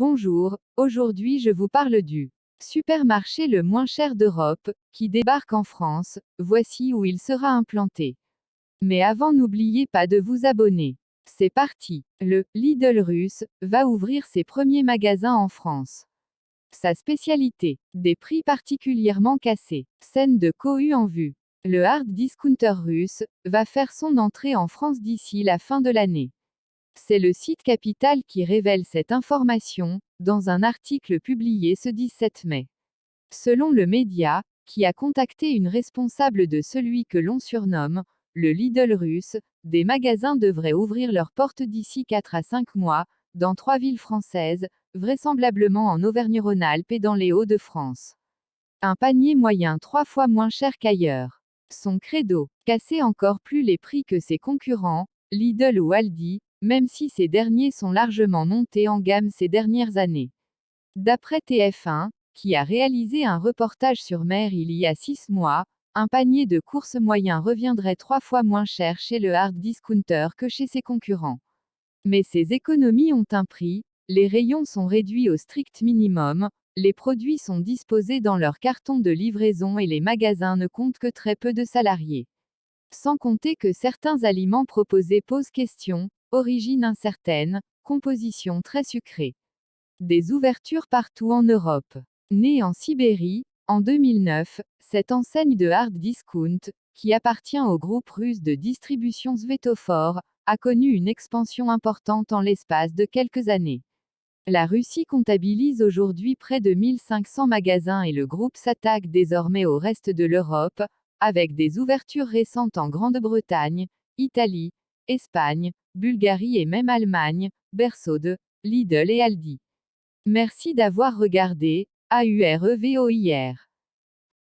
Bonjour, aujourd'hui je vous parle du supermarché le moins cher d'Europe, qui débarque en France, voici où il sera implanté. Mais avant n'oubliez pas de vous abonner. C'est parti. Le Lidl russe va ouvrir ses premiers magasins en France. Sa spécialité, des prix particulièrement cassés. Scène de cohue en vue. Le hard discounter russe va faire son entrée en France d'ici la fin de l'année. C'est le site Capital qui révèle cette information, dans un article publié ce 17 mai. Selon le média, qui a contacté une responsable de celui que l'on surnomme le Lidl russe, des magasins devraient ouvrir leurs portes d'ici 4 à 5 mois, dans 3 villes françaises, vraisemblablement en Auvergne-Rhône-Alpes et dans les Hauts-de-France. Un panier moyen 3 fois moins cher qu'ailleurs. Son credo, casser encore plus les prix que ses concurrents, Lidl ou Aldi, même si ces derniers sont largement montés en gamme ces dernières années. D'après TF1, qui a réalisé un reportage sur Mer il y a 6 mois, un panier de courses moyen reviendrait 3 fois moins cher chez le hard discounter que chez ses concurrents. Mais ces économies ont un prix, les rayons sont réduits au strict minimum, les produits sont disposés dans leurs cartons de livraison et les magasins ne comptent que très peu de salariés. Sans compter que certains aliments proposés posent question, origine incertaine, composition très sucrée. Des ouvertures partout en Europe. Née en Sibérie, en 2009, cette enseigne de hard discount, qui appartient au groupe russe de distribution Svetofor, a connu une expansion importante en l'espace de quelques années. La Russie comptabilise aujourd'hui près de 1500 magasins et le groupe s'attaque désormais au reste de l'Europe, avec des ouvertures récentes en Grande-Bretagne, Italie, Espagne, Bulgarie et même Allemagne, berceau de Lidl et Aldi. Merci d'avoir regardé, AUREVOIR.